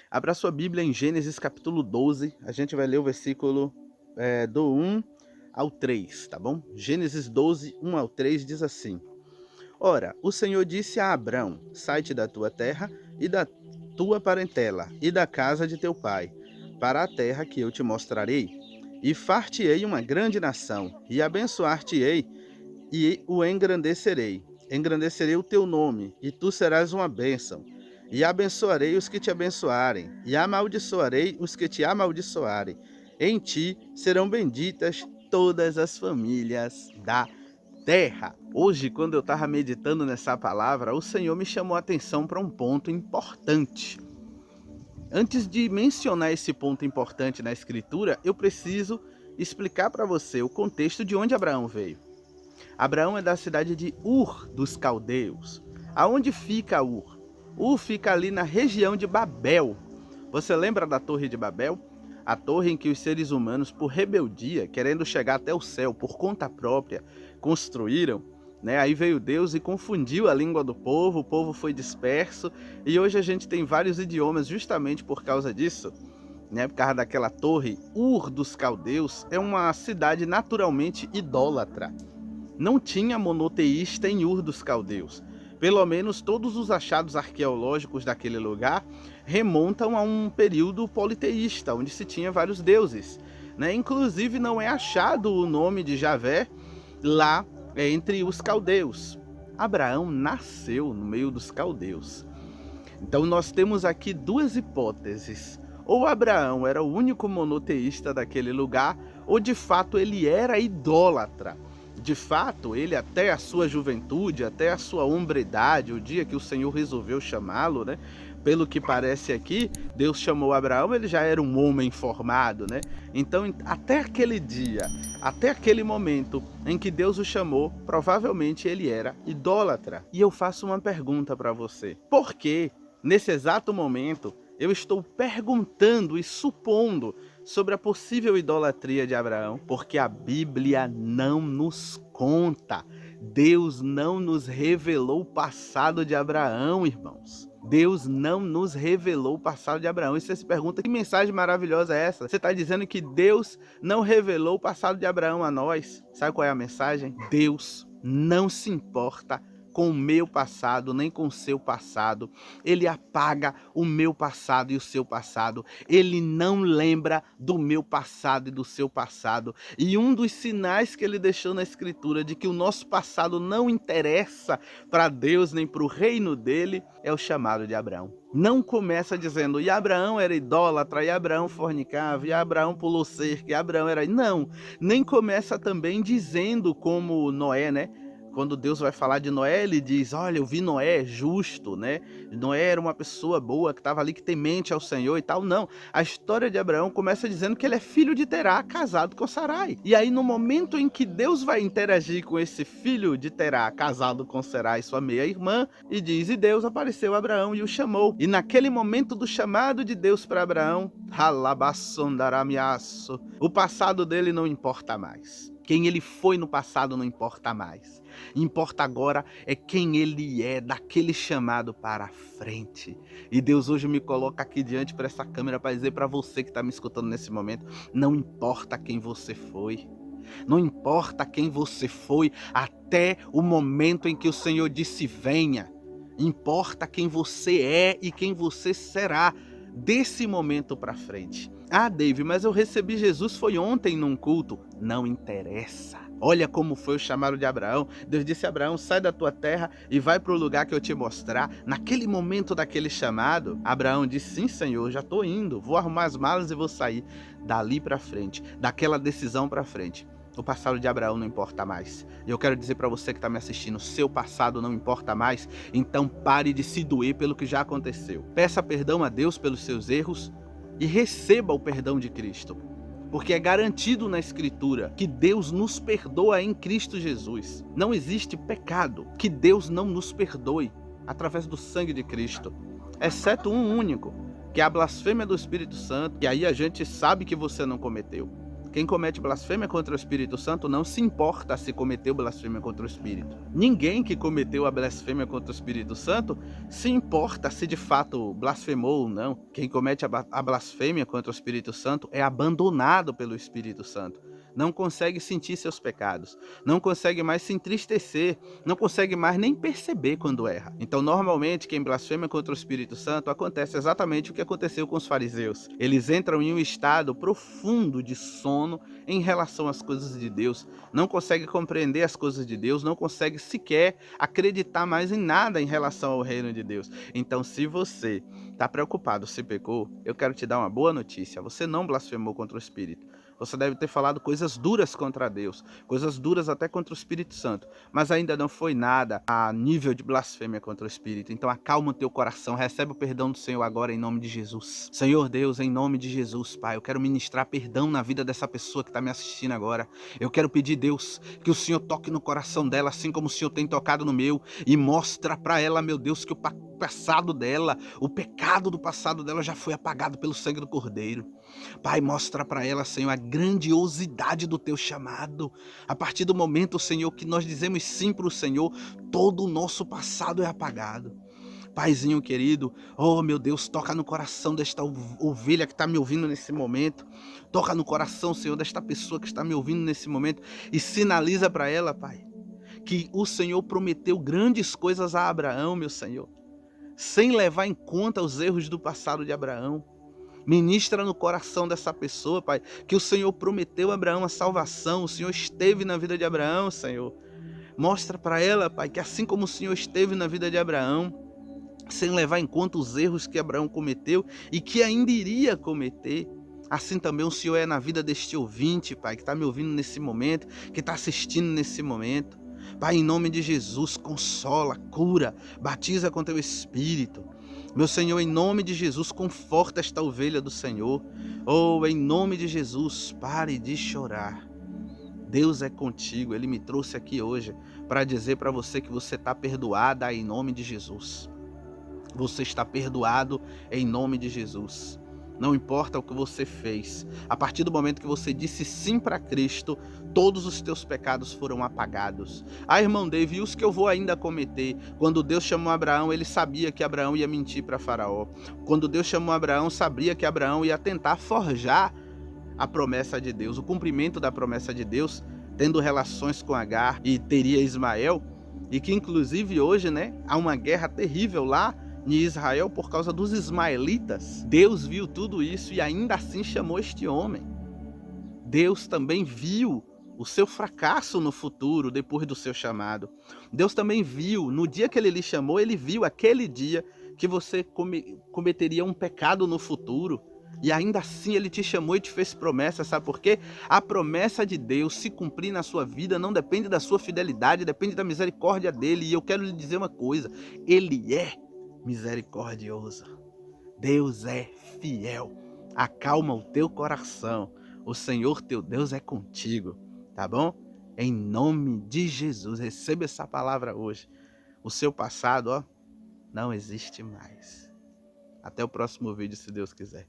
Abra sua Bíblia em Gênesis capítulo 12, a gente vai ler o versículo do 1 ao 3, tá bom? Gênesis 12, 1 ao 3 diz assim: Ora, o Senhor disse a Abrão: Sai-te da tua terra e da tua parentela e da casa de teu pai, para a terra que eu te mostrarei, e far-te-ei uma grande nação, e abençoar-te-ei e o engrandecerei. Engrandecerei o teu nome, e tu serás uma bênção. E abençoarei os que te abençoarem, e amaldiçoarei os que te amaldiçoarem. Em ti serão benditas todas as famílias da terra. Hoje, quando eu estava meditando nessa palavra, o Senhor me chamou a atenção para um ponto importante. Antes de mencionar esse ponto importante na Escritura, eu preciso explicar para você o contexto de onde Abraão veio. Abraão é da cidade de Ur dos Caldeus. Aonde fica Ur? Ur fica ali na região de Babel. Você lembra da Torre de Babel? A torre em que os seres humanos, por rebeldia, querendo chegar até o céu por conta própria, construíram, né? Aí veio Deus e confundiu a língua do povo, o povo foi disperso, e hoje a gente tem vários idiomas justamente por causa disso, né? Por causa daquela torre. Ur dos Caldeus é uma cidade naturalmente idólatra. Não tinha monoteísta em Ur dos Caldeus. Pelo menos todos os achados arqueológicos daquele lugar remontam a um período politeísta, onde se tinha vários deuses, né? Inclusive não é achado o nome de Javé lá entre os caldeus. Abraão nasceu no meio dos caldeus. Então nós temos aqui duas hipóteses. Ou Abraão era o único monoteísta daquele lugar, ou de fato ele era idólatra. De fato, ele até a sua juventude, até a sua hombridade, o dia que o Senhor resolveu chamá-lo, né? Pelo que parece aqui, Deus chamou Abraão, ele já era um homem formado, né? Então, até aquele dia, até aquele momento em que Deus o chamou, provavelmente ele era idólatra. E eu faço uma pergunta para você: por que, nesse exato momento, eu estou perguntando e supondo sobre a possível idolatria de Abraão? Porque a Bíblia não nos conta. Deus não nos revelou o passado de Abraão, irmãos. Deus não nos revelou o passado de Abraão. E você se pergunta, que mensagem maravilhosa é essa? Você está dizendo que Deus não revelou o passado de Abraão a nós? Sabe qual é a mensagem? Deus não se importa com o meu passado, nem com o seu passado. Ele apaga o meu passado e o seu passado. Ele não lembra do meu passado e do seu passado. E um dos sinais que ele deixou na Escritura de que o nosso passado não interessa para Deus nem para o reino dele é o chamado de Abraão. Não começa dizendo, e Abraão era idólatra, e Abraão fornicava, e Abraão pulou cerca, e Abraão era... Não, nem começa também dizendo como Noé, né? Quando Deus vai falar de Noé, ele diz, olha, eu vi Noé justo, né? Noé era uma pessoa boa, que estava ali, que temente ao Senhor e tal. Não, a história de Abraão começa dizendo que ele é filho de Terá, casado com Sarai. E aí, no momento em que Deus vai interagir com esse filho de Terá, casado com Sarai, sua meia-irmã, e diz, e Deus apareceu a Abraão e o chamou. E naquele momento do chamado de Deus para Abraão, o passado dele não importa mais. Quem ele foi no passado não importa mais. Importa agora é quem ele é, daquele chamado para frente. E Deus hoje me coloca aqui diante para essa câmera para dizer para você que está me escutando nesse momento, não importa quem você foi. Não importa quem você foi até o momento em que o Senhor disse venha. Importa quem você é e quem você será desse momento para frente. Ah, Dave, mas eu recebi Jesus foi ontem num culto. Não interessa. Olha como foi o chamado de Abraão. Deus disse a Abraão, sai da tua terra e vai para o lugar que eu te mostrar. Naquele momento daquele chamado, Abraão disse, sim, Senhor, já estou indo. Vou arrumar as malas e vou sair. Dali para frente, daquela decisão para frente. O passado de Abraão não importa mais. E eu quero dizer para você que está me assistindo, seu passado não importa mais. Então pare de se doer pelo que já aconteceu. Peça perdão a Deus pelos seus erros e receba o perdão de Cristo. Porque é garantido na Escritura que Deus nos perdoa em Cristo Jesus. Não existe pecado que Deus não nos perdoe através do sangue de Cristo. Exceto um único, que é a blasfêmia do Espírito Santo, que aí a gente sabe que você não cometeu. Quem comete blasfêmia contra o Espírito Santo não se importa se cometeu blasfêmia contra o Espírito. Ninguém que cometeu a blasfêmia contra o Espírito Santo se importa se de fato blasfemou ou não. Quem comete a blasfêmia contra o Espírito Santo é abandonado pelo Espírito Santo. Não consegue sentir seus pecados, não consegue mais se entristecer, não consegue mais nem perceber quando erra. Então, normalmente, quem blasfema contra o Espírito Santo, acontece exatamente o que aconteceu com os fariseus. Eles entram em um estado profundo de sono em relação às coisas de Deus, não consegue compreender as coisas de Deus, não consegue sequer acreditar mais em nada em relação ao reino de Deus. Então, se você está preocupado se pecou, eu quero te dar uma boa notícia: você não blasfemou contra o Espírito. Você deve ter falado coisas duras contra Deus, coisas duras até contra o Espírito Santo, mas ainda não foi nada a nível de blasfêmia contra o Espírito. Então acalma o teu coração, recebe o perdão do Senhor agora em nome de Jesus. Senhor Deus, em nome de Jesus, Pai, eu quero ministrar perdão na vida dessa pessoa que está me assistindo agora. Eu quero pedir, Deus, que o Senhor toque no coração dela, assim como o Senhor tem tocado no meu, e mostra para ela, meu Deus, que o passado dela, o pecado do passado dela já foi apagado pelo sangue do Cordeiro. Pai, mostra para ela, Senhor, a grandiosidade do teu chamado. A partir do momento, Senhor, que nós dizemos sim para o Senhor, todo o nosso passado é apagado. Paizinho querido, oh meu Deus, toca no coração desta ovelha que está me ouvindo nesse momento. Toca no coração, Senhor, desta pessoa que está me ouvindo nesse momento e sinaliza para ela, Pai, que o Senhor prometeu grandes coisas a Abraão, meu Senhor, sem levar em conta os erros do passado de Abraão. Ministra no coração dessa pessoa, Pai, que o Senhor prometeu a Abraão a salvação, o Senhor esteve na vida de Abraão, Senhor. Mostra para ela, Pai, que assim como o Senhor esteve na vida de Abraão, sem levar em conta os erros que Abraão cometeu e que ainda iria cometer, assim também o Senhor é na vida deste ouvinte, Pai, que está me ouvindo nesse momento, que está assistindo nesse momento. Pai, em nome de Jesus, consola, cura, batiza com teu Espírito. Meu Senhor, em nome de Jesus, conforta esta ovelha do Senhor. Oh, em nome de Jesus, pare de chorar. Deus é contigo. Ele me trouxe aqui hoje para dizer para você que você está perdoada em nome de Jesus. Você está perdoado em nome de Jesus. Não importa o que você fez. A partir do momento que você disse sim para Cristo, todos os teus pecados foram apagados. Ah, irmão David, e os que eu vou ainda cometer? Quando Deus chamou Abraão, ele sabia que Abraão ia mentir para Faraó. Quando Deus chamou Abraão, sabia que Abraão ia tentar forjar a promessa de Deus, o cumprimento da promessa de Deus, tendo relações com Agar e teria Ismael, e que inclusive hoje, há uma guerra terrível lá em Israel por causa dos ismaelitas. Deus viu tudo isso e ainda assim chamou este homem. Deus também viu o seu fracasso no futuro, depois do seu chamado. Deus também viu, no dia que ele lhe chamou, ele viu aquele dia que você cometeria um pecado no futuro. E ainda assim ele te chamou e te fez promessa, sabe por quê? A promessa de Deus se cumprir na sua vida não depende da sua fidelidade, depende da misericórdia dele. E eu quero lhe dizer uma coisa, ele é misericordioso. Deus é fiel. Acalma o teu coração. O Senhor teu Deus é contigo, tá bom? Em nome de Jesus, receba essa palavra hoje. O seu passado, não existe mais. Até o próximo vídeo, se Deus quiser.